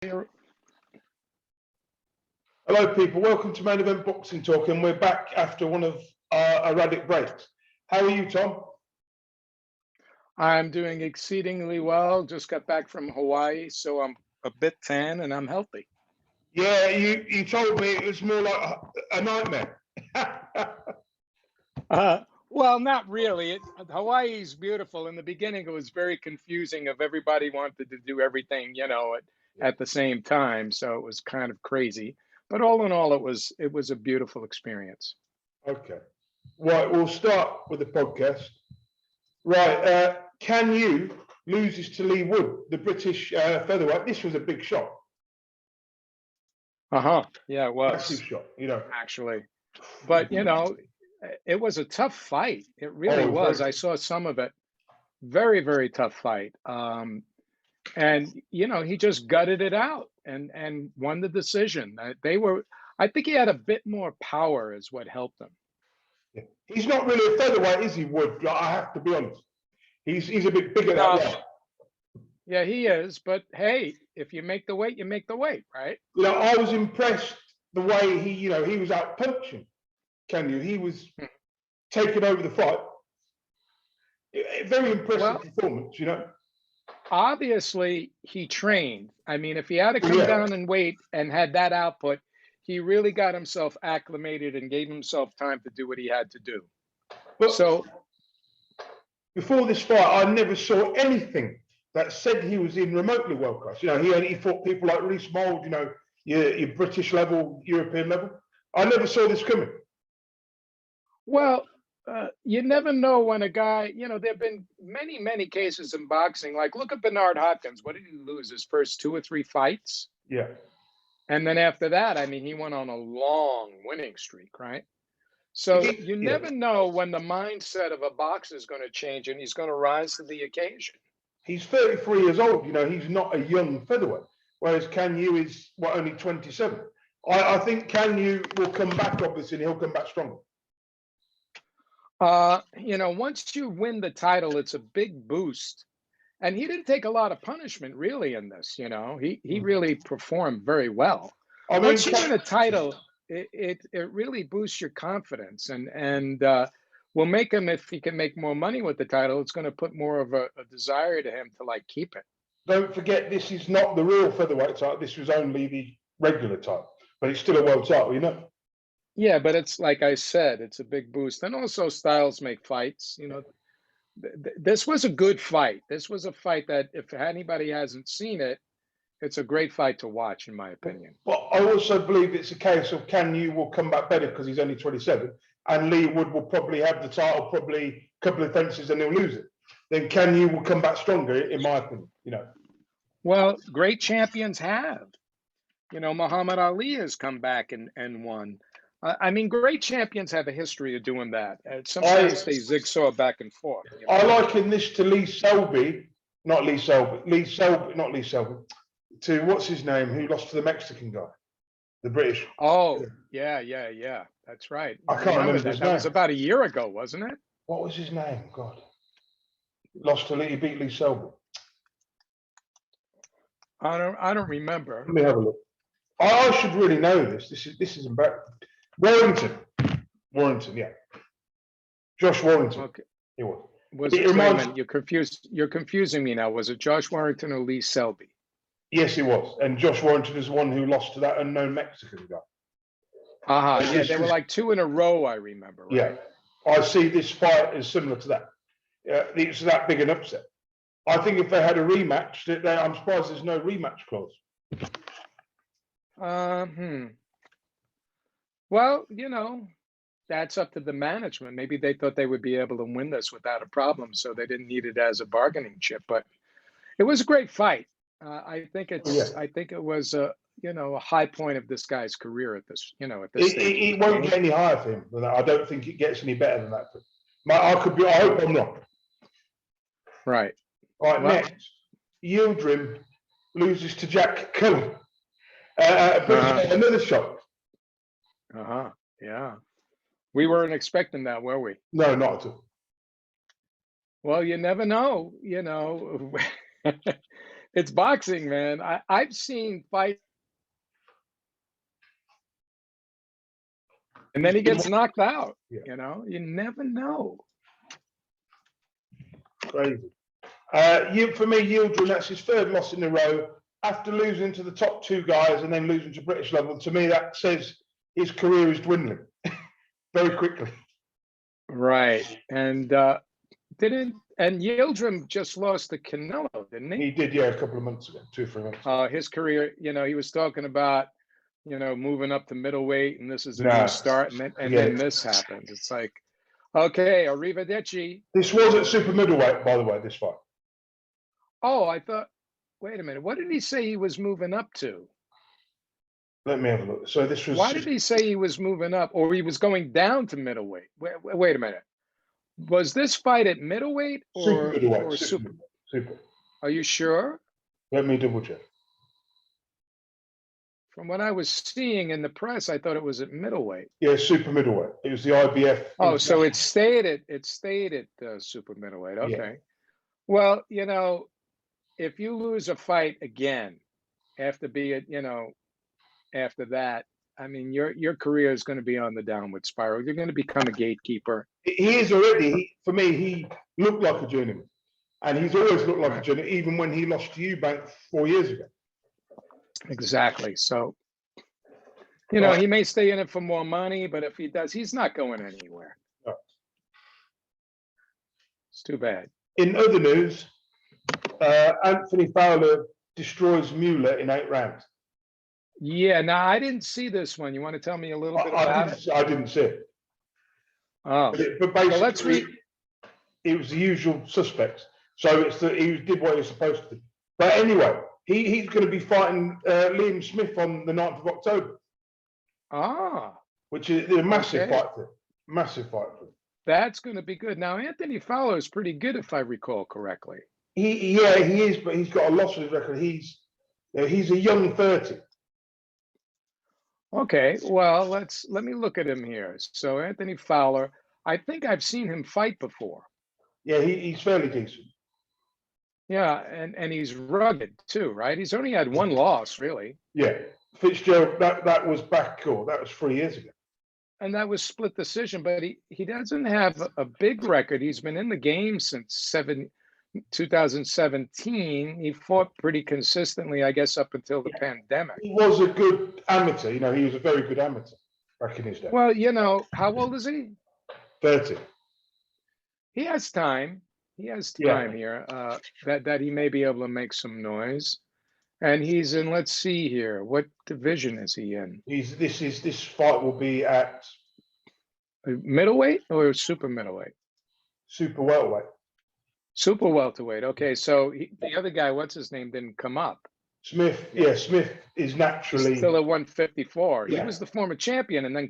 Hello, people. Welcome to Main Event Boxing Talk, and we're back after one of our erratic breaks. How are you, Tom? I'm doing exceedingly well. Just got back from Hawaii, so I'm a bit tan and I'm healthy. Yeah, you told me it was more like a nightmare. Well, not really. Hawaii's beautiful. In the beginning, it was very confusing of everybody wanted to do everything, at the same time. So it was kind of crazy. But all in all, it was a beautiful experience. Okay. Right, we'll start with the podcast. Right, can you loses to Lee Wood, the British featherweight? This was a big shot. Yeah, it was. Massive shot, Actually. But, it was a tough fight. It really was. I saw some of it. Very, very tough fight. And he just gutted it out and won the decision. I think he had a bit more power is what helped him. Yeah. He's not really a featherweight, is he, Wood? I have to be honest. He's a bit bigger than that. Yeah, he is. But hey, if you make the weight, you make the weight, right? I was impressed the way he was out punching. He was taking over the fight. Very impressive performance, Obviously, he trained. I mean, if he had to come down in weight and had that output, he really got himself acclimated and gave himself time to do what he had to do. But so before this fight, I never saw anything that said he was in remotely world class. He fought people like Reece Mould, your British level, European level. I never saw this coming. Well, you never know when a guy, there have been many, many cases in boxing. Like, look at Bernard Hopkins. What did he lose? His first 2 or 3 fights? Yeah. And then after that, I mean, he went on a long winning streak, right? So you never know when the mindset of a boxer is going to change and he's going to rise to the occasion. He's 33 years old. He's not a young featherweight, whereas Can Yu is, only 27. I think Can Yu will come back, obviously, and he'll come back stronger. Once you win the title, it's a big boost. And he didn't take a lot of punishment really in this, he really performed very well. Once you win a title, it really boosts your confidence and will make him, if he can make more money with the title, it's going to put more of a desire to him to keep it. Don't forget, this is not the real featherweight title. This was only the regular title, but it's still a world title, Yeah, but it's like I said, it's a big boost. And also styles make fights, This was a good fight. This was a fight that if anybody hasn't seen it, it's a great fight to watch, in my opinion. But I also believe it's a case of Can Yu will come back better because he's only 27, and Lee Wood will probably have the title, probably a couple of fences, and he'll lose it. Then Can Yu will come back stronger, in my opinion. Well, great champions have. Muhammad Ali has come back and won. I mean, great champions have a history of doing that. Sometimes they zigzag back and forth. I liken this to Lee Selby, to what's his name, who lost to the Mexican guy, the British. Oh, yeah. That's right. I can't remember his name. That was about a year ago, wasn't it? What was his name? God. Lost to Lee, he beat Lee Selby. I don't remember. Let me have a look. I should really know this. This is embarrassing. Warrington, yeah. Josh Warrington. Okay. He was. You're confusing me now. Was it Josh Warrington or Lee Selby? Yes, he was. And Josh Warrington is the one who lost to that unknown Mexican guy. Yeah, they were 2 in a row, I remember. Right? Yeah. I see this fight as similar to that. It's that big an upset. I think if they had a rematch, I'm surprised there's no rematch clause. Well, that's up to the management. Maybe they thought they would be able to win this without a problem, so they didn't need it as a bargaining chip. But it was a great fight. I think it was a high point of this guy's career at this stage. It won't get any higher for him. I don't think it gets any better than that. I hope I'm wrong. Right. All right. Next, Yieldrum loses to Jack Keller. Another shock. Yeah. We weren't expecting that, were we? No, not at all. Well, you never know. It's boxing, man. I've seen fights, and then he gets knocked out. Yeah. You know, you never know. Crazy. For me, Yieldrum, that's his third loss in a row after losing to the top two guys and then losing to British level. To me, that says his career is dwindling very quickly. Right. And Yieldrum just lost to Canelo, didn't he? He did, yeah, a couple of months ago, 2 or 3 months ago. His career, you know, he was talking about, you know, moving up to middleweight, and this is a new start, and then this happens. It's like, okay, arrivederci. This was at super middleweight, by the way, this fight. Oh, I thought, wait a minute, what did he say he was moving up to? Let me have a look. So this was. Why did he say he was moving up, or he was going down to middleweight? Wait a minute. Was this fight at middleweight or super middleweight? Or super. Are you sure? Let me double check. From what I was seeing in the press, I thought it was at middleweight. Yeah, super middleweight. It was the IBF. Oh, so it stayed at super middleweight. Okay. Yeah. Well, you know, if you lose a fight again after after that, I mean, your career is going to be on the downward spiral. You're going to become a gatekeeper. He is already. For me, he looked like a journeyman, and he's always looked like a journeyman, even when he lost to Eubank 4 years ago. Exactly. So, you know, he may stay in it for more money, but if he does, he's not going anywhere. No. It's too bad. In other news, Anthony Fowler destroys Mueller in 8 rounds. Yeah, now I didn't see this one. You want to tell me a little bit about it? I didn't see it. Oh, but basically, well, let's read. It was the usual suspects. So he did what he was supposed to do. But anyway, he's going to be fighting Liam Smith on the 9th of October. Ah, which is a massive fight for him. Massive fight for him. That's going to be good. Now, Anthony Fowler is pretty good, if I recall correctly. He is, but he's got a loss on his record. He's a young 30. Okay, well, let me look at him here. So Anthony Fowler, I think I've seen him fight before. Yeah, he's fairly decent. Yeah, and he's rugged too, right? He's only had one loss, really. Yeah, Fitzgerald, that was that was 3 years ago. And that was split decision, but he doesn't have a big record. He's been in the game since 2017. He fought pretty consistently, I guess, up until the pandemic. He was a good amateur. You know, he was a very good amateur back in his day. Well, you know, how old is he? 30. He has time. He has time here that he may be able to make some noise. And he's in, let's see here, what division is he in? This fight will be at middleweight or super middleweight? Super welterweight. Super welterweight. Okay, so the other guy, what's his name, didn't come up. Smith, Smith is naturally still at 154. Yeah. He was the former champion, and then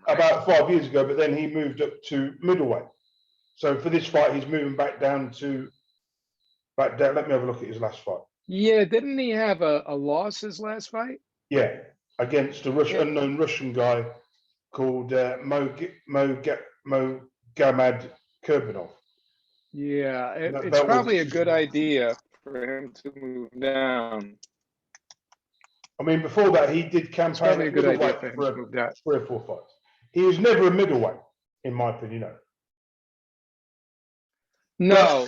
about 5 years ago. But then he moved up to middleweight. So for this fight, he's moving back down. Let me have a look at his last fight. Yeah, didn't he have a loss his last fight? Yeah, against a unknown Russian guy called Mogomad Kurbanov. Yeah, it's probably a good idea for him to move down. I mean, before that, he did campaign probably a good idea for him to move down. 3 or 4 fights. He was never a middleweight, in my opinion. No,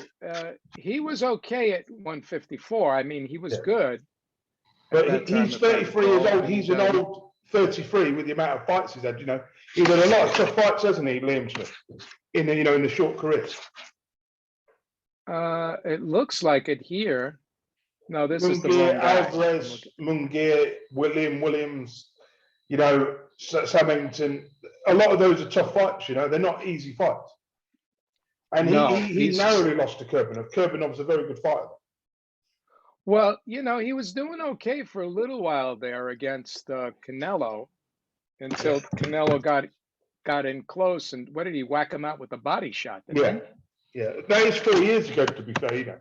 he was okay at 154. I mean, he was good. But he's 33 years old. He's an old 33 with the amount of fights he's had. You know, he's had a lot of tough fights, hasn't he, Liam Smith? In the short career. It looks like it here. No, this is the wrong guy. Alvarez, Munguia, Williams. You know, Samington. A lot of those are tough fights. You know, they're not easy fights. And he narrowly lost to Kurbanov. Kurbanov's a very good fighter. Well, you know, he was doing okay for a little while there against Canelo until Canelo got in close. And what did he whack him out with a body shot? Yeah. That is 4 years ago, to be fair, you know.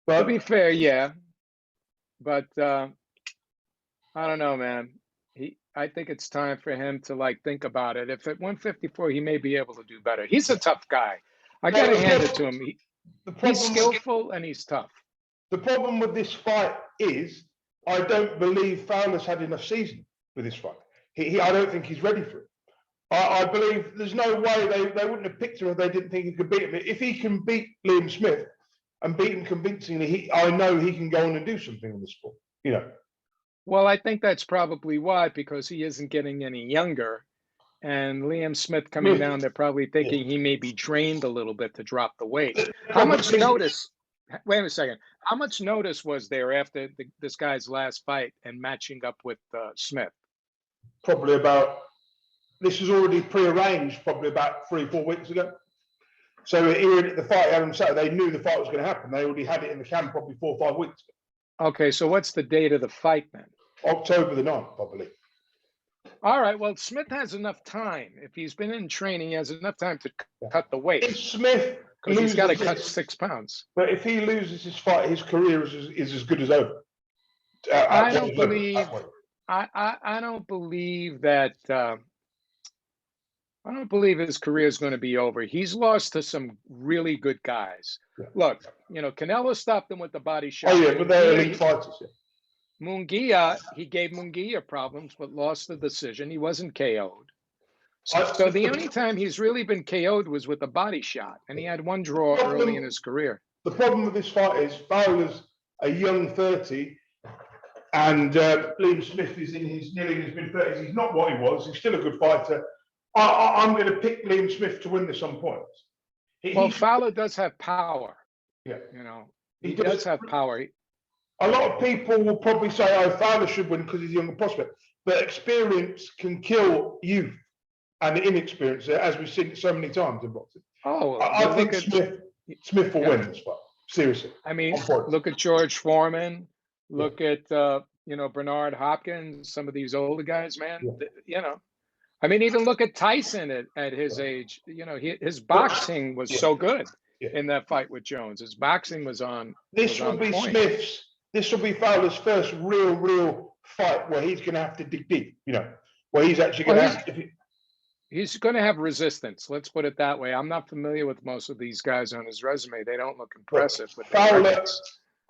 But, to be fair, yeah. But I don't know, man. I think it's time for him to think about it. If at 154, he may be able to do better. He's a tough guy. I got to hand it to him. He's skillful and he's tough. The problem with this fight is I don't believe Fowler's had enough season with this fight. I don't think he's ready for it. I believe there's no way they wouldn't have picked him if they didn't think he could beat him. If he can beat Liam Smith and beat him convincingly, I know he can go on and do something in the sport, you know. Well, I think that's probably why, because he isn't getting any younger. And Liam Smith coming down, they're probably thinking he may be drained a little bit to drop the weight. How much notice? Wait a second. How much notice was there after this guy's last fight and matching up with Smith? Probably about. This was already pre-arranged, probably about 3-4 weeks ago. So the fight on Saturday, they knew the fight was going to happen. They already had it in the camp probably 4 or 5 weeks ago. Okay, so what's the date of the fight then? October the 9th, I believe. All right. Well, Smith has enough time. If he's been in training, he has enough time to cut the weight. If Smith, because he's got to cut 6 pounds. But if he loses his fight, his career is as good as over. I don't believe. I don't believe that. I don't believe his career is going to be over. He's lost to some really good guys. Yeah. Look, you know, Canelo stopped him with the body shot. Oh yeah, but they're elite fighters. Yeah. Munguia, he gave Munguia problems, but lost the decision. He wasn't KO'd. So the only time he's really been KO'd was with a body shot, and he had one draw early in his career. The problem with this fight is Fowler's a young 30, and Liam Smith is nearly in his mid-30s. He's not what he was. He's still a good fighter. I'm going to pick Liam Smith to win this on points. Fowler does have power. Yeah, you know, he does have power. A lot of people will probably say, "Oh, Fowler should win because he's a younger prospect," but experience can kill youth and inexperience, as we've seen so many times in boxing. Oh, I think Smith will win this fight. Seriously, I mean, look at George Foreman. Look at you know, Bernard Hopkins. Some of these older guys, man. Yeah. You know. I mean, even look at Tyson at his age. You know, his boxing was so good in that fight with Jones. His boxing was on. This will be Smith's. This will be Fowler's first real fight where he's going to have to dig deep. You know, where he's actually going to have to. He's going to have resistance. Let's put it that way. I'm not familiar with most of these guys on his resume. They don't look impressive. But Fowler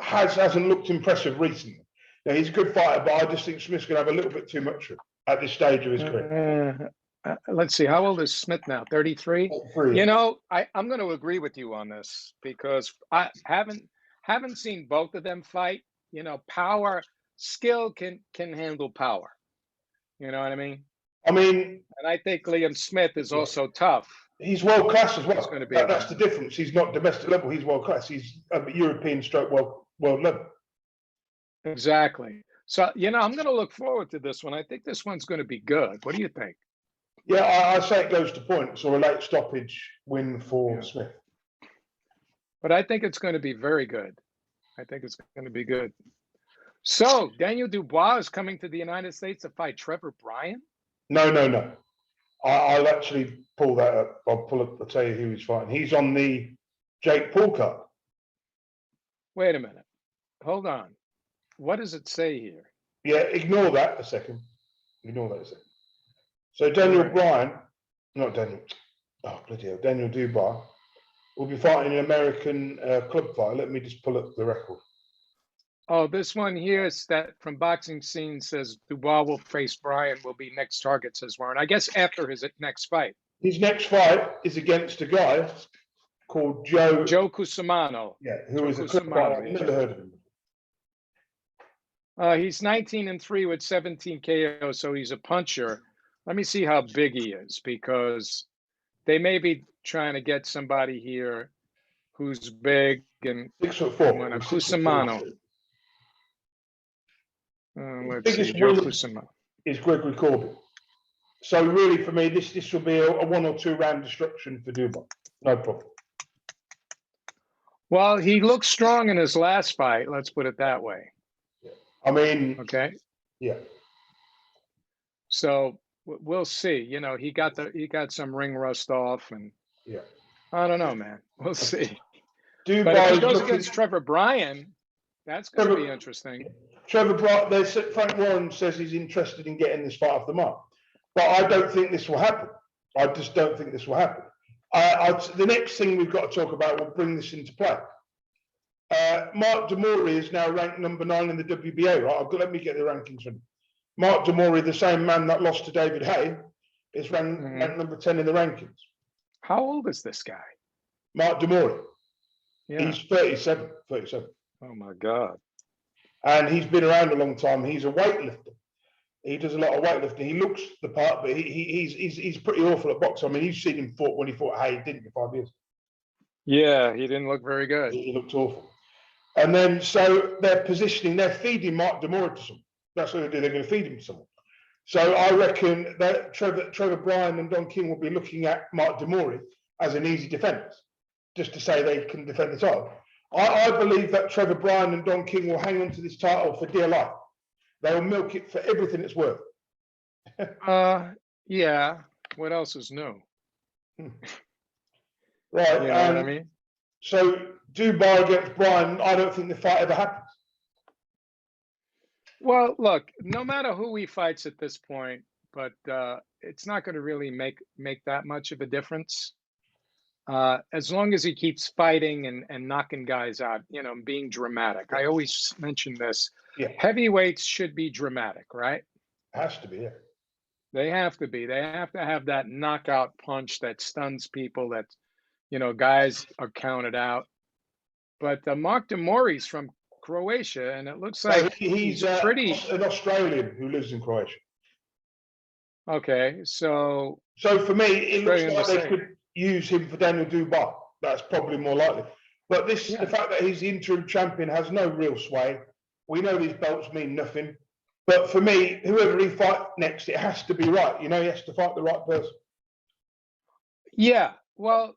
hasn't looked impressive recently. Now, he's a good fighter, but I just think Smith's going to have a little bit too much at this stage of his career. Let's see. How old is Smith now? 33? You know, I'm going to agree with you on this because I haven't seen both of them fight. You know, power, skill can handle power. You know what I mean? I mean, and I think Liam Smith is also tough. He's world class as well. That's the difference. He's not domestic level. He's world class. He's European stroke world level. Exactly. So, you know, I'm going to look forward to this one. I think this one's going to be good. What do you think? Yeah, I say it goes to points or a late stoppage win for Smith. But I think it's going to be very good. I think it's going to be good. So, Daniel Dubois is coming to the United States to fight Trevor Bryan? No. I'll actually pull that up. I'll tell you who he's fighting. He's on the Jake Paul card. Wait a minute. Hold on. What does it say here? Yeah, ignore that a second. So Daniel Bryan, not Daniel. Oh, bloody hell. Daniel Dubois will be fighting an American club fight. Let me just pull up the record. Oh, this one here is that from Boxing Scene says Dubois will face Bryan, will be next target, says Warren. I guess after his next fight. His next fight is against a guy called Joe Cusimano. Yeah, who is a club fighter. I've never heard of him. He's 19-3 with 17 KO, so he's a puncher. Let me see how big he is, because they may be trying to get somebody here who's big and 6'4". Cusimano. Let's see, Joe Cusimano is Gregory Corbin. So really, for me, this will be a 1 or 2 round destruction for Dubois. No problem. Well, he looked strong in his last fight. Let's put it that way. I mean, okay. Yeah. So we'll see. You know, he got some ring rust off, and I don't know, man. We'll see. But if he goes against Trevor Bryan, that's going to be interesting. Trevor Bryan, Frank Warren says he's interested in getting this fight off the mark, but I don't think this will happen. I just don't think this will happen. The next thing we've got to talk about will bring this into play. Mark Damori is now ranked number 9 in the WBA, right? Let me get the rankings from Mark Damori, the same man that lost to David Hay, is ranked number 10 in the rankings. How old is this guy? Mark Damori. Yeah. He's 37. Oh my God. And he's been around a long time. He's a weightlifter. He does a lot of weightlifting. He looks the part, but he's pretty awful at boxing. I mean, you've seen him fought when he fought Hay, didn't you, 5 years? Yeah, he didn't look very good. He looked awful. And then, so they're positioning, they're feeding Mark Damori to someone. That's what they do. They're going to feed him to someone. So I reckon that Trevor Bryan and Don King will be looking at Mark Damori as an easy defense, just to say they can defend the title. I believe that Trevor Bryan and Don King will hang on to this title for dear life. They will milk it for everything it's worth. Yeah. What else is new? Right. You know what I mean? So Dubai against Bryan, I don't think the fight ever happens. Well, look, no matter who he fights at this point, but it's not going to really make that much of a difference. As long as he keeps fighting and knocking guys out, you know, being dramatic. I always mention this. Yeah. Heavyweights should be dramatic, right? Has to be, yeah. They have to be. They have to have that knockout punch that stuns people, that, you know, guys are counted out. But Mark Damori's from Croatia, and it looks like he's pretty... an Australian who lives in Croatia. Okay, so for me, it looks like they could use him for Daniel Dubois. That's probably more likely. But the fact that he's the interim champion has no real sway. We know these belts mean nothing. But for me, whoever he fights next, it has to be right. You know, he has to fight the right person. Yeah, well,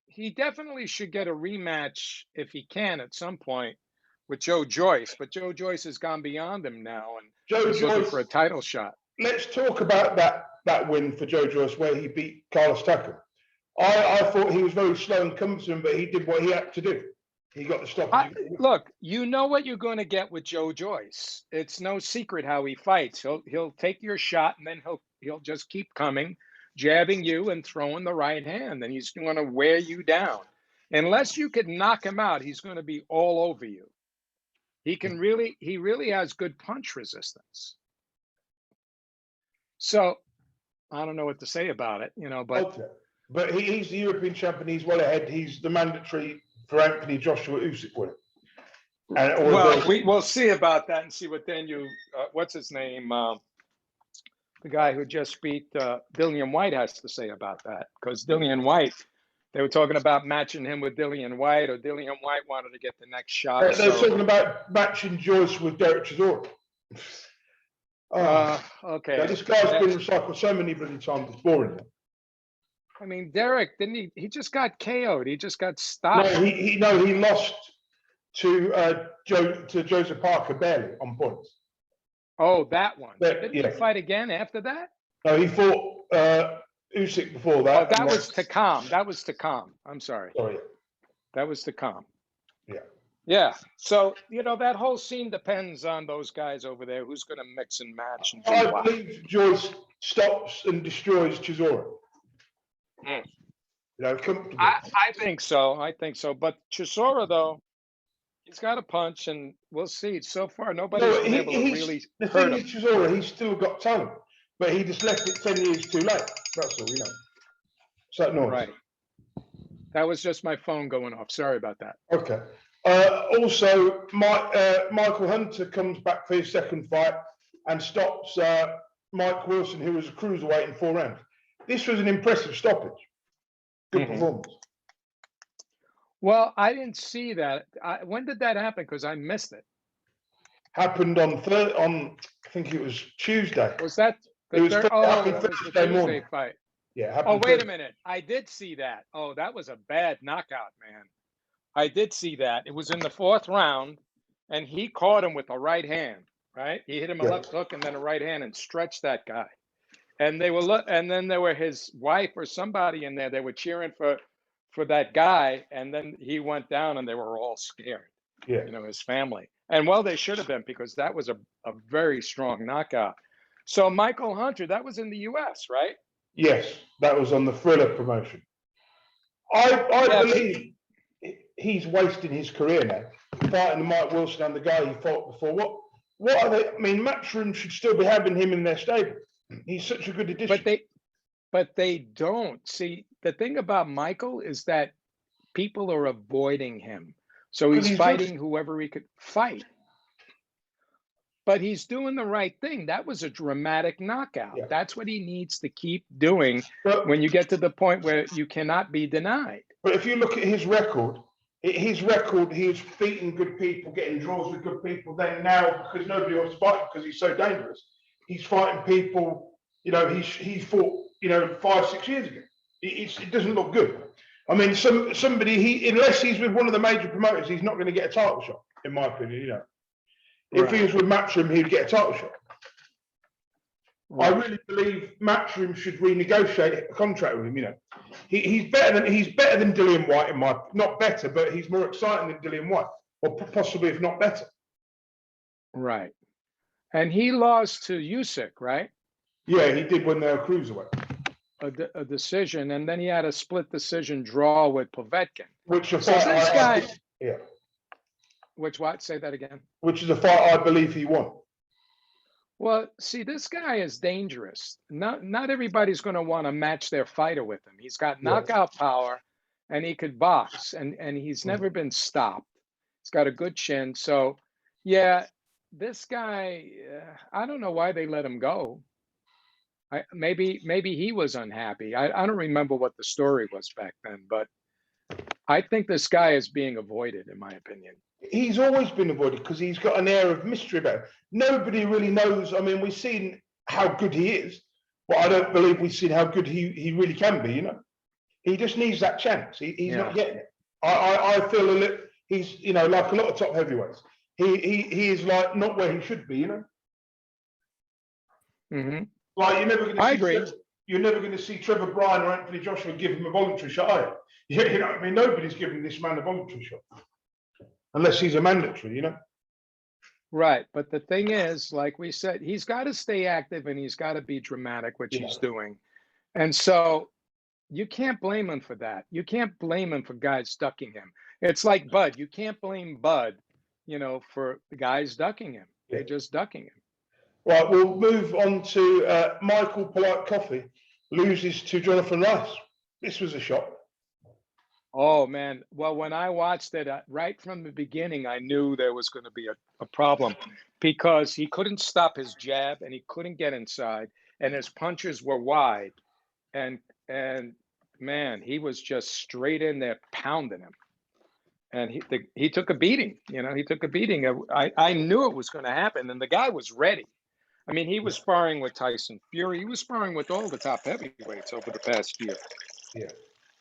he definitely should get a rematch if he can at some point with Joe Joyce. But Joe Joyce has gone beyond him now, and he's looking for a title shot. Let's talk about that win for Joe Joyce where he beat Carlos Takam. I thought he was very slow and cumbersome, but he did what he had to do. He got the stoppage. Look, you know what you're going to get with Joe Joyce. It's no secret how he fights. He'll take your shot, and then he'll just keep coming, jabbing you and throwing the right hand, and he's going to wear you down. Unless you can knock him out, he's going to be all over you. He really has good punch resistance. So I don't know what to say about it, you know, but. Okay. But he's the European champion. He's well ahead. He's the mandatory for Anthony Joshua Usyk winner. Well, we'll see about that and see what Daniel, what's his name, the guy who just beat Dillian White has to say about that. Because Dillian White, they were talking about matching him with Dillian White, or Dillian White wanted to get the next shot. They're talking about matching Joyce with Derek Chisora. Okay. Yeah, this guy's been recycled so many bloody times. It's boring. I mean, Derek, didn't he? He just got KO'd. He just got stopped. No, he lost to Joseph Parker barely on points. Oh, that one. Didn't he fight again after that? No, he fought Usyk before that. Oh, that was Takam. That was Takam. I'm sorry. Sorry. That was Takam. Yeah. Yeah. So, you know, that whole scene depends on those guys over there. Who's going to mix and match? And I believe Joyce stops and destroys Chisora. You know, I think so. I think so. But Chisora, though, he's got a punch, and we'll see. So far, nobody's been able to really the hurt thing him. is, Chisora, he's still got talent, but he just left it 10 years too late. That's all, you know. So noise. Right. That was just my phone going off. Sorry about that. Okay. Also, Michael Hunter comes back for his second fight and stops Mike Wilson, who was a cruiserweight in 4 rounds. This was an impressive stoppage. Good performance. Well, I didn't see that. When did that happen? Because I missed it. Happened on I think it was Tuesday. Was that it was Thursday morning fight? Yeah. Oh, wait a minute. I did see that. Oh, that was a bad knockout, man. I did see that. It was in the 4th round, and he caught him with a right hand, right? He hit him a left hook and then a right hand and stretched that guy. And and then there were his wife or somebody in there. They were cheering for that guy, and then he went down, and they were all scared. Yeah, you know, his family. And well, they should have been, because that was a very strong knockout. So Michael Hunter, that was in the U.S., right? Yes, that was on the Thriller promotion. I believe he's wasting his career now. fighting the Mike Wilson and the guy he fought before. What are they? I mean, Matchroom should still be having him in their stable. He's such a good addition. But they don't. See, the thing about Michael is that people are avoiding him. So he's fighting whoever he could fight. But he's doing the right thing. That was a dramatic knockout. Yeah. That's what he needs to keep doing when you get to the point where you cannot be denied. But if you look at his record, he's beating good people, getting draws with good people. Then now, because nobody wants to fight him because he's so dangerous, he's fighting people, you know, he fought, you know, 5-6 years ago. It doesn't look good. I mean, somebody, unless he's with one of the major promoters, he's not going to get a title shot, in my opinion, you know. If he was with Matchroom, he'd get a title shot. Right. I really believe Matchroom should renegotiate a contract with him. You know, he's better than Dillian Whyte in my not better, but he's more exciting than Dillian Whyte, or possibly if not better. Right, and he lost to Usyk, right? Yeah, he did when they were cruiserweight. A decision, and then he had a split decision draw with Povetkin. Which is this guy. Yeah. Which what? Say that again. Which is a fight I believe he won. Well, see, this guy is dangerous. Not everybody's going to want to match their fighter with him. He's got knockout power, and he could box, and he's never been stopped. He's got a good chin. So, yeah, this guy, I don't know why they let him go. Maybe he was unhappy. I don't remember what the story was back then, but I think this guy is being avoided, in my opinion. He's always been avoided because he's got an air of mystery about him. Nobody really knows. I mean, we've seen how good he is, but I don't believe we've seen how good he really can be, you know. He just needs that chance. He's not getting it. I feel a little, he's, you know, like a lot of top heavyweights. He is like not where he should be, you know. Mm-hmm. Like you're never going to I agree. You're never going to see Trevor Bryan or Anthony Joshua give him a voluntary shot, are you? You know what I mean? Nobody's giving this man a voluntary shot. Unless he's a mandatory, you know? Right. But the thing is, like we said, he's got to stay active and he's got to be dramatic, which he's doing. And so you can't blame him for that. You can't blame him for guys ducking him. It's like Bud. You can't blame Bud, you know, for the guys ducking him. They're just ducking him. Right. We'll move on to Michael Polite Coffey loses to Jonathan Rice. This was a shock. Oh, man. Well, when I watched it, right from the beginning, I knew there was going to be a problem because he couldn't stop his jab and he couldn't get inside and his punches were wide. And man, he was just straight in there pounding him. And he took a beating, you know, he took a beating. I knew it was going to happen and the guy was ready. I mean, he was sparring with Tyson Fury. He was sparring with all the top heavyweights over the past year. Yeah.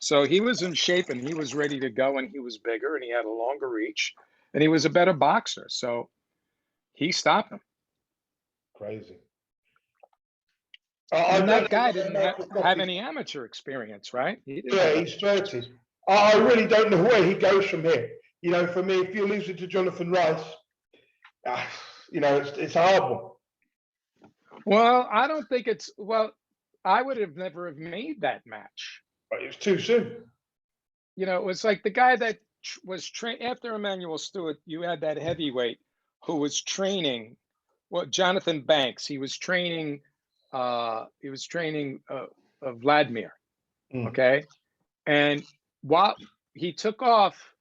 So he was in shape and he was ready to go and he was bigger and he had a longer reach and he was a better boxer. So he stopped him. Crazy. And that guy didn't have any amateur experience, right? He's 30. I really don't know where he goes from here. You know, for me, if you're losing to Jonathan Rice, you know, it's a hard one. Well, I don't think I would have never have made that match. It was too soon. You know, it was like the guy that was trained after Emmanuel Stewart. You had that heavyweight who was training. Well, Jonathan Banks. He was training. Vladimir. Okay, and while he took off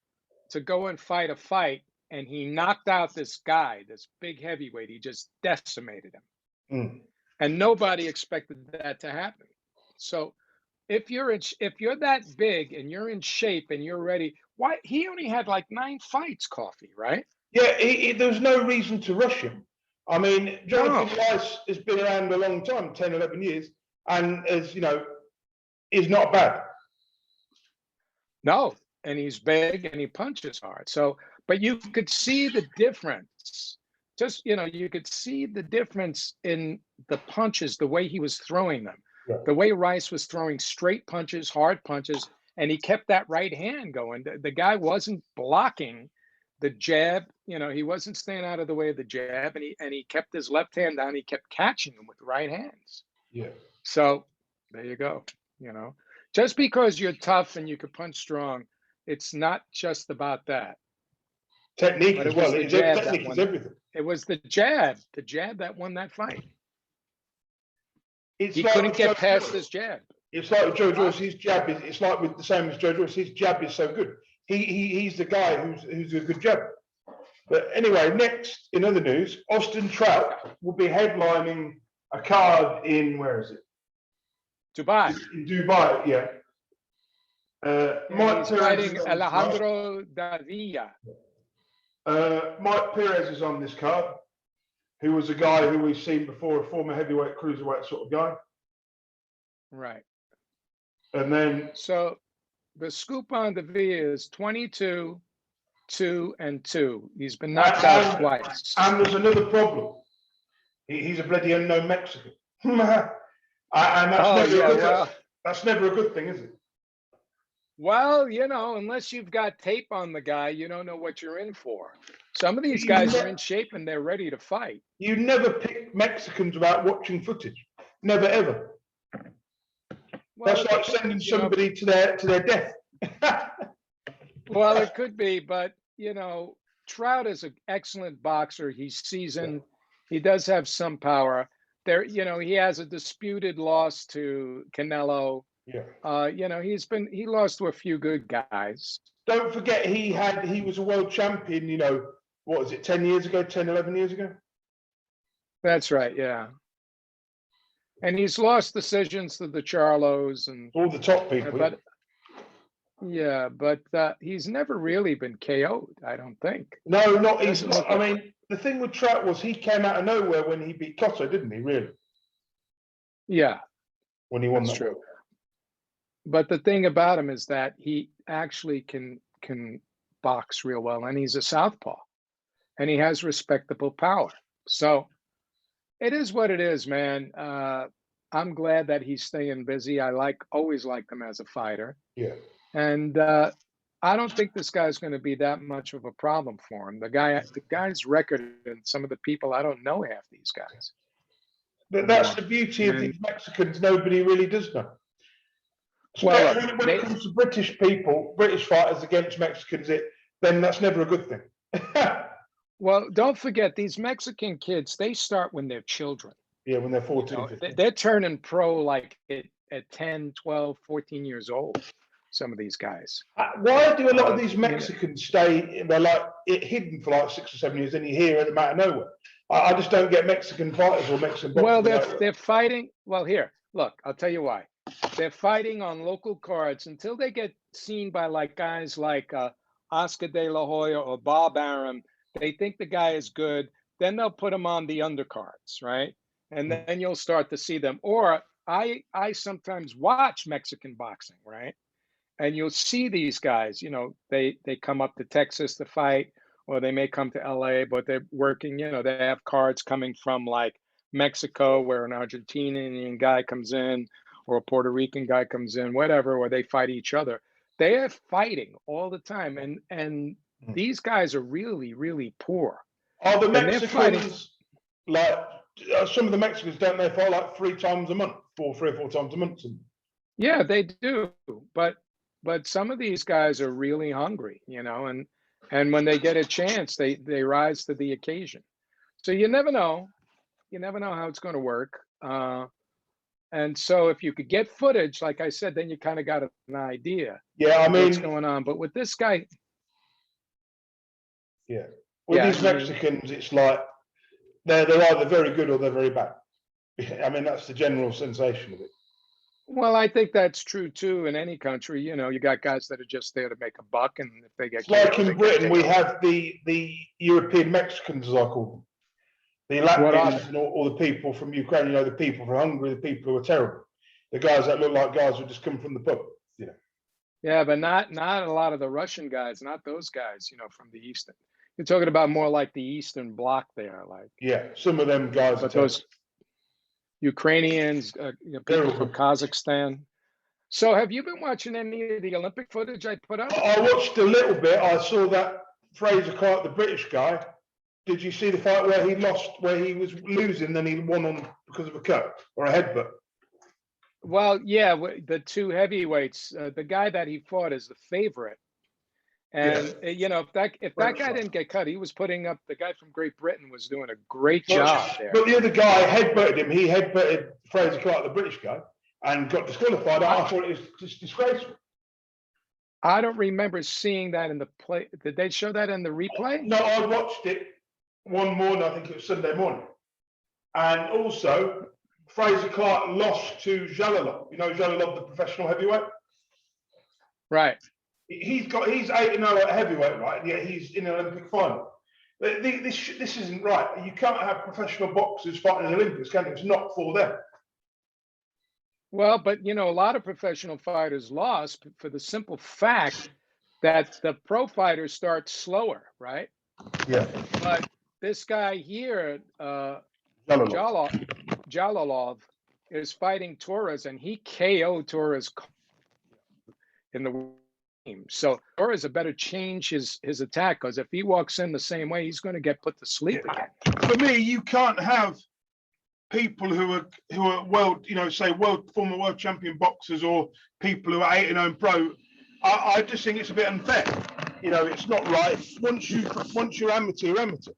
to go and fight a fight, and he knocked out this guy, this big heavyweight. He just decimated him, and nobody expected that to happen. So. If you're that big and you're in shape and you're ready, why he only had like 9 fights, Coffey, right? Yeah, there was no reason to rush him. I mean, Jonathan Rice has been around a long time, 10, 11 years, and as you know, is not bad. No, and he's big and he punches hard. So, but you could see the difference. Just, you know, you could see the difference in the punches, the way he was throwing them. Yeah. The way Rice was throwing straight punches, hard punches, and he kept that right hand going. The guy wasn't blocking the jab. You know, he wasn't staying out of the way of the jab, and he kept his left hand down. He kept catching him with the right hands. Yeah. So there you go. You know, just because you're tough and you can punch strong, it's not just about that. Technique But as it was well. the jab that Technique is won. everything. It was the jab that won that fight. It's He like couldn't get Joe past Joyce. his jab. It's like with Joe Joyce. His jab is. It's like with the same as Joe Joyce. His jab is so good. He's the guy who's a good jabber. But anyway, next in other news, Austin Trout will be headlining a card in, where is it? Dubai. In Dubai, yeah. He's fighting Alejandro Davila. Mike Perez is on this card, who was a guy who we've seen before, a former heavyweight, cruiserweight sort of guy. Right. And then, so the scoop on Davila is 22, 2-2. He's been knocked out twice. And there's another problem. He's a bloody unknown Mexican. And that's never a good thing, is it? Well, unless you've got tape on the guy, you don't know what you're in for. Some of these guys are in shape and they're ready to fight. You never pick Mexicans without watching footage. Never, ever. Well, that's like sending somebody to their death. Well, it could be, but, Trout is an excellent boxer. He's seasoned. He does have some power. He has a disputed loss to Canelo. Yeah. He lost to a few good guys. Don't forget he was a world champion, what was it, 10 years ago, 10, 11 years ago? That's right, yeah. And he's lost decisions to the Charlos and all the top people. But he's never really been KO'd, I don't think. No, not he's not. I mean, the thing with Trout was he came out of nowhere when he beat Cotto, didn't he, really? Yeah. When he won that. True. But the thing about him is that he actually can box real well, and he's a southpaw, and he has respectable power. So it is what it is, man. I'm glad that he's staying busy. Always liked him as a fighter. Yeah. And I don't think this guy's going to be that much of a problem for him. The guy's record, and some of the people, I don't know half these guys. But that's the beauty of these Mexicans. Nobody really does know. Well, when it comes to British people, British fighters against Mexicans, then that's never a good thing. Well, don't forget, these Mexican kids, they start when they're children. Yeah, when they're 14, 15. They're turning pro like at 10, 12, 14 years old, some of these guys. Why do a lot of these Mexicans stay, they're like hidden for like 6 or 7 years, and you hear them out of nowhere? I just don't get Mexican fighters or Mexican boxers. Well, they're fighting. Well, here, look, I'll tell you why. They're fighting on local cards until they get seen by guys like Oscar De La Hoya or Bob Arum. They think the guy is good. Then they'll put him on the undercards, right? And then you'll start to see them. Or I sometimes watch Mexican boxing, right? And you'll see these guys, they come up to Texas to fight, or they may come to LA, but they're working, they have cards coming from like Mexico, where an Argentinian guy comes in, or a Puerto Rican guy comes in, whatever, or they fight each other. They are fighting all the time. And these guys are really, really poor. Are the Mexicans, some of the Mexicans, don't they fight like 3 times a month, 3 or 4 times a month? Yeah, they do. But some of these guys are really hungry, and when they get a chance, they rise to the occasion. So you never know. You never know how it's going to work. And so if you could get footage, like I said, then you kind of got an idea. Yeah, I mean, what's going on. But with this guy, these Mexicans, it's like they're either very good or they're very bad. I mean, that's the general sensation of it. Well, I think that's true too in any country. You got guys that are just there to make a buck, and if they get like in Britain, we have the European Mexicans, as I call them. The Latvians and all the people from Ukraine, the people from Hungary, the people who are terrible. The guys that look like guys who just come from the pub, Yeah, but not a lot of the Russian guys, not those guys, from the Eastern. You're talking about more like the Eastern Bloc there, like. Yeah, some of them guys. But those Ukrainians, people from Kazakhstan. So have you been watching any of the Olympic footage I put up? I watched a little bit. I saw that Fraser Clark, the British guy. Did you see the fight where he lost, where he was losing, then he won on because of a cut or a headbutt? Well, yeah, the 2 heavyweights. The guy that he fought is the favorite. And you know, if that guy didn't get cut, he was putting up. The guy from Great Britain was doing a great job there. But the other guy headbutted him. He headbutted Fraser Clark, the British guy, and got disqualified. I thought it was just disgraceful. I don't remember seeing that in the play. Did they show that in the replay? No, I watched it one morning. I think it was Sunday morning. And also, Fraser Clark lost to Jalalov. You know Jalalov, the professional heavyweight? Right. He's 8-0 at heavyweight, right? And yet he's in an Olympic final. This isn't right. You can't have professional boxers fighting in the Olympics, can you? It's not for them. Well, but you know, a lot of professional fighters lost for the simple fact that the pro fighters start slower, right? Yeah. But this guy here, Jalalov, is fighting Torres, and he KO'd Torres in the game. So Torres had better change his attack, because if he walks in the same way, he's going to get put to sleep again. For me, you can't have people who are world, you know, say former world champion boxers, or people who are 8-0 pro. I just think it's a bit unfair. You know, it's not right. Once you're amateur, you're amateur.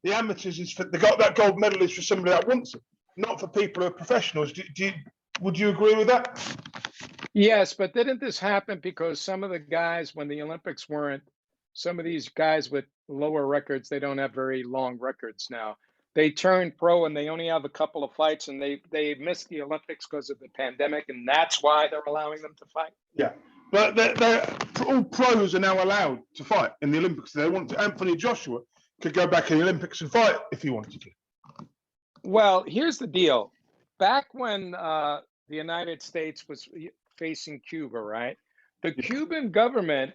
The amateurs that gold medal is for somebody that wants it, not for people who are professionals. Would you agree with that? Yes, but didn't this happen because some of the guys, when the Olympics weren't, some of these guys with lower records, they don't have very long records now. They turn pro and they only have a couple of fights, and they missed the Olympics because of the pandemic, and that's why they're allowing them to fight. Yeah, but all pros are now allowed to fight in the Olympics. They want to. Anthony Joshua could go back in the Olympics and fight if he wanted to. Well, here's the deal. Back when the United States was facing Cuba, right? The Cuban government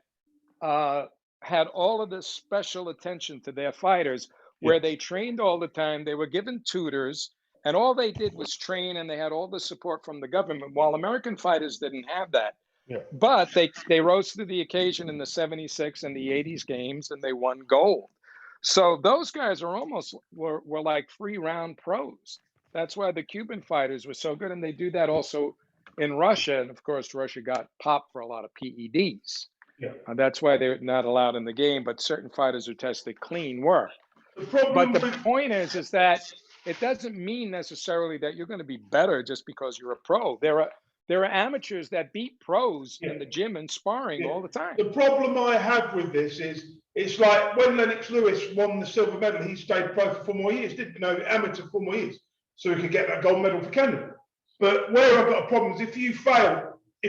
had all of this special attention to their fighters, where they trained all the time. They were given tutors, and all they did was train, and they had all the support from the government, while American fighters didn't have that. Yeah. But they rose to the occasion in the 76 and the 80s games, and they won gold. So those guys are were like 3-round pros. That's why the Cuban fighters were so good, and they do that also in Russia. And of course, Russia got popped for a lot of PEDs. Yeah. That's why they're not allowed in the game, but certain fighters who tested clean were. But the point is that it doesn't mean necessarily that you're going to be better just because you're a pro. There are amateurs that beat pros in the gym and sparring all the time. The problem I have with this is, it's like when Lennox Lewis won the silver medal, he stayed pro for 4 more years, didn't he? Amateur for 4 more years, so he could get that gold medal for Canada. But where I've got a problem is if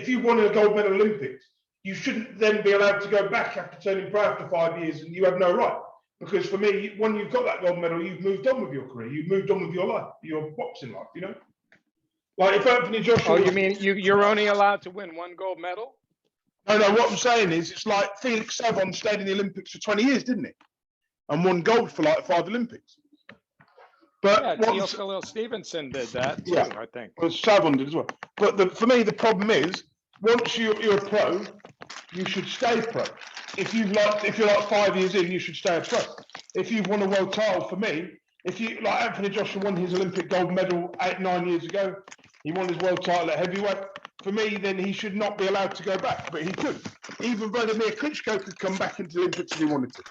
you won a gold medal Olympics, you shouldn't then be allowed to go back after turning pro after 5 years, and you have no right. Because for me, when you've got that gold medal, you've moved on with your career, you've moved on with your life, your boxing life, you know? Like if Anthony Joshua... Oh, you mean you're only allowed to win 1 gold medal? No, what I'm saying is, it's like Felix Savon stayed in the Olympics for 20 years, didn't he? And won gold for like 5 Olympics. But Khalil Stevenson did that too, I think. Well, Savon did as well. But for me, the problem is, once you're a pro, you should stay pro. If you're like 5 years in, you should stay a pro. If you've won a world title, for me, if you like Anthony Joshua won his Olympic gold medal 8-9 years ago, he won his world title at heavyweight. For me, then he should not be allowed to go back, but he could. Even Vladimir Klitschko could come back into the Olympics if he wanted to.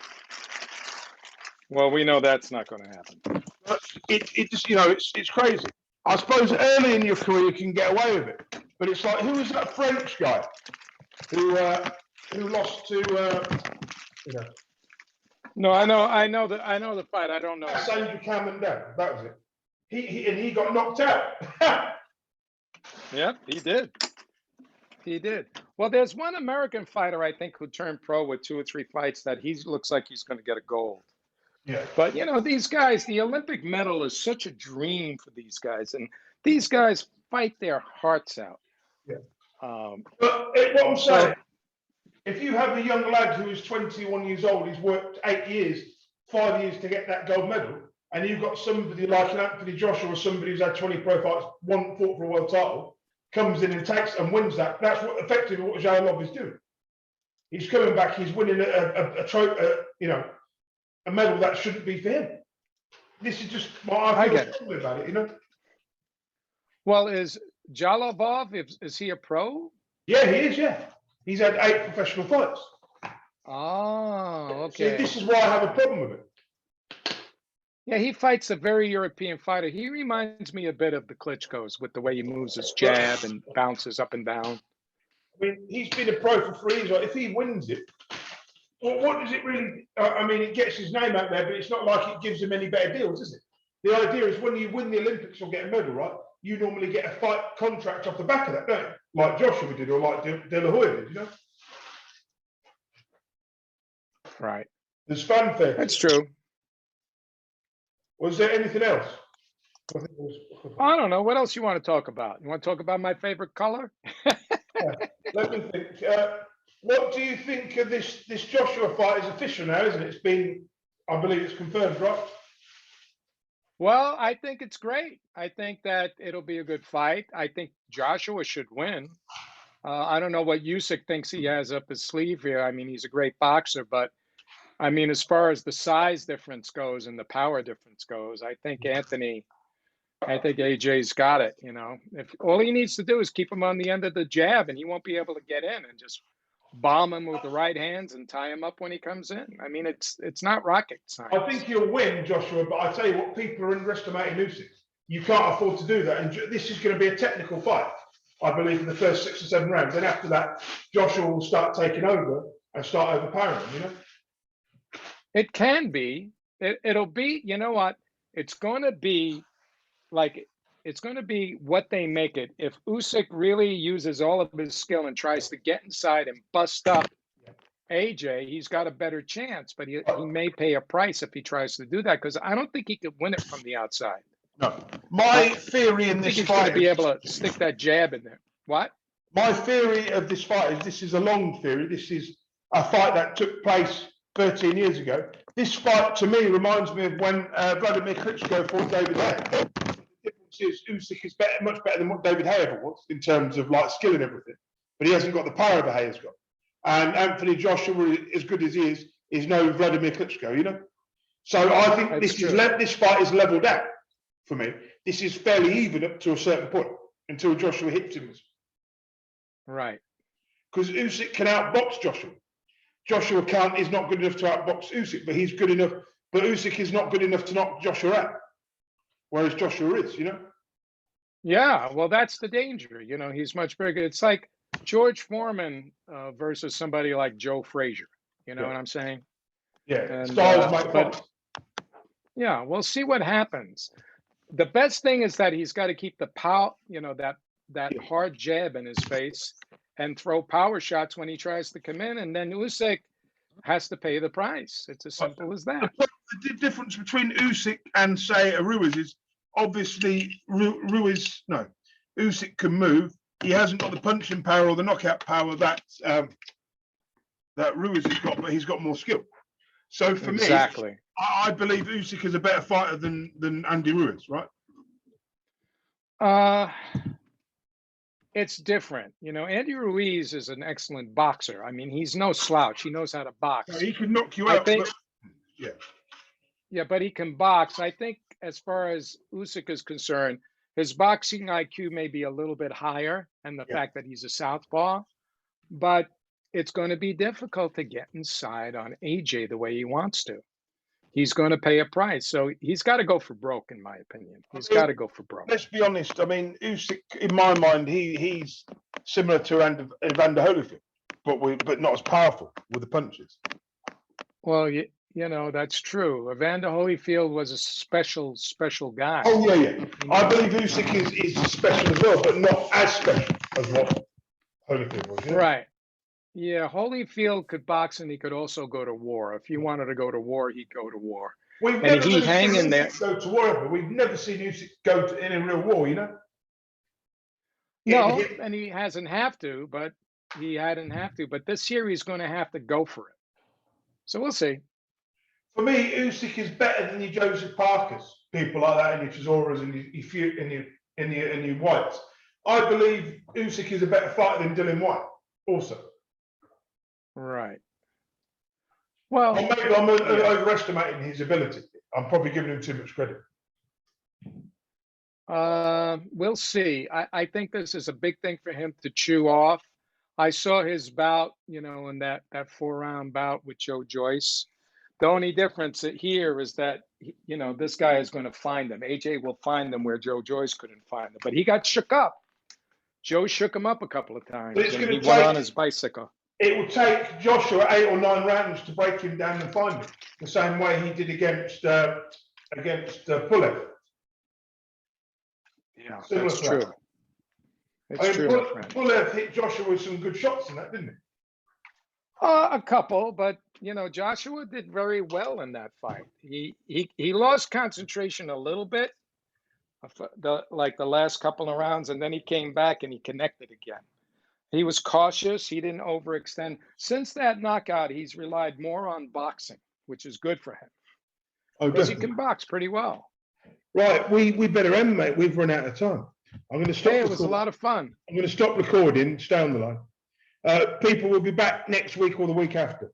Well, we know that's not going to happen. But it just, you know, it's crazy. I suppose early in your career you can get away with it, but it's like, who was that French guy who lost to, you know? No, I know the fight. I don't know. Sandra Camendell, that was it. He got knocked out. Yeah, he did. He did. Well, there's one American fighter, I think, who turned pro with 2 or 3 fights that looks like he's going to get a gold. Yeah. But, you know, these guys, the Olympic medal is such a dream for these guys. And these guys fight their hearts out. Yeah. But what I'm saying, if you have a young lad who is 21 years old, he's worked 8 years, 5 years to get that gold medal, and you've got somebody like an Anthony Joshua or somebody who's had 20 pro fights, fought for a world title, comes in and takes and wins that. That's effectively what Jalalov is doing. He's coming back. He's winning a medal that shouldn't be for him. This is just what I feel strongly about it. You know. Well, is Jalalov, is he a pro? Yeah, he is. Yeah, he's had 8 professional fights. Oh, See, okay. this is why I have a problem with it. Yeah, he fights a very European fighter. He reminds me a bit of the Klitschko's with the way he moves his jab and bounces up and down. I mean, he's been a pro for 3 years. If he wins it, well, what does it really? I mean, it gets his name out there, but it's not like it gives him any better deals, is it? The idea is when you win the Olympics or get a medal, right? You normally get a fight contract off the back of that, don't you? Like Joshua did, or like De La Hoya did, you know? Right. There's fanfare. That's true. Was there anything else? I don't know. What else you want to talk about? You want to talk about my favorite color? Yeah. Let me think. What do you think of this Joshua fight? Is official now, isn't it? It's been, I believe it's confirmed, right? Well, I think it's great. I think that it'll be a good fight. I think Joshua should win. I don't know what Usyk thinks he has up his sleeve here. I mean, he's a great boxer, but I mean, as far as the size difference goes and the power difference goes, I think AJ's got it. You know, if all he needs to do is keep him on the end of the jab, and he won't be able to get in, and just bomb him with the right hands and tie him up when he comes in. I mean, it's not rocket science. I think he'll win, Joshua, but I tell you what, people are underestimating Usyk. You can't afford to do that, and this is going to be a technical fight, I believe, in the first 6 or 7 rounds. Then after that, Joshua will start taking over and start overpowering him, you know? It can be. It'll be, you know what? It's going to be like, it's going to be what they make it. If Usyk really uses all of his skill and tries to get inside and bust up AJ, he's got a better chance, but he may pay a price if he tries to do that, because I don't think he could win it from the outside. No. My theory in this he's fight going to be able to stick that jab in there. What? My theory of this fight is, this is a long theory. This is a fight that took place 13 years ago. This fight, to me, reminds me of when Vladimir Klitschko fought David Haye. The difference is Usyk is much better than what David Haye ever was in terms of like skill and everything, but he hasn't got the power that Haye has got. And Anthony Joshua, as good as he is no Vladimir Klitschko, you know. So I think this fight is leveled out for me. This is fairly even up to a certain point until Joshua hits him. Right. Because Usyk can outbox Joshua. Joshua is not good enough to outbox Usyk, but he's good enough. But Usyk is not good enough to knock Joshua out, whereas Joshua is, you know. Yeah, well, that's the danger. You know, he's much bigger. It's like George Foreman versus somebody like Joe Frazier. You know what I'm saying? Yeah. And, Styles might but yeah, we'll see what happens. The best thing is that he's got to keep the power, you know, that hard jab in his face, and throw power shots when he tries to come in, and then Usyk has to pay the price. It's as simple as that. The difference between Usyk and, say, a Ruiz is obviously Usyk can move. He hasn't got the punching power or the knockout power that Ruiz has got, but he's got more skill. So for me, I believe Usyk is a better fighter than Andy Ruiz, right? It's different. You know, Andy Ruiz is an excellent boxer. I mean, he's no slouch. He knows how to box. No, he can knock you out. Yeah, but he can box. I think as far as Usyk is concerned, his boxing IQ may be a little bit higher, and the fact that he's a southpaw, but it's going to be difficult to get inside on AJ the way he wants to. He's going to pay a price. So he's got to go for broke, in my opinion. He's got to go for broke. Let's be honest. I mean, Usyk, in my mind, he's similar to Evander Holyfield, but not as powerful with the punches. Well, you know, that's true. Evander Holyfield was a special guy. Oh, yeah. I believe Usyk is special as well, but not as special as what Holyfield was. Yeah? Right. Yeah, Holyfield could box, and he could also go to war. If he wanted to go to war, he'd go to war. We've never seen Usyk go to war, but we've never seen Usyk go in a real war, you know? No, and he hasn't have to, but he hadn't have to. But this year, he's going to have to go for it. So we'll see. For me, Usyk is better than your Joseph Parkers, people like that, and your Chisoras and your Whites. I believe Usyk is a better fighter than Dillian Whyte, also. Right. Well, maybe I'm overestimating his ability. I'm probably giving him too much credit. We'll see. I think this is a big thing for him to chew off. I saw his bout, in that 4-round bout with Joe Joyce. The only difference here is that, this guy is going to find him. AJ will find him where Joe Joyce couldn't find him. But he got shook up. Joe shook him up a couple of times, and he went on his bicycle. It will take Joshua 8 or 9 rounds to break him down and find him, the same way he did against Pulev. Yeah, that's true. It's true, my friend. Pulev hit Joshua with some good shots in that, didn't he? A couple, but Joshua did very well in that fight. He lost concentration a little bit, the last couple of rounds, and then he came back and he connected again. He was cautious. He didn't overextend. Since that knockout, he's relied more on boxing, which is good for him. Because he can box pretty well. Right, we better end, mate. We've run out of time. I'm going to stop. Hey, it was a lot of fun. I'm going to stop recording. Stay on the line. People will be back next week or the week after.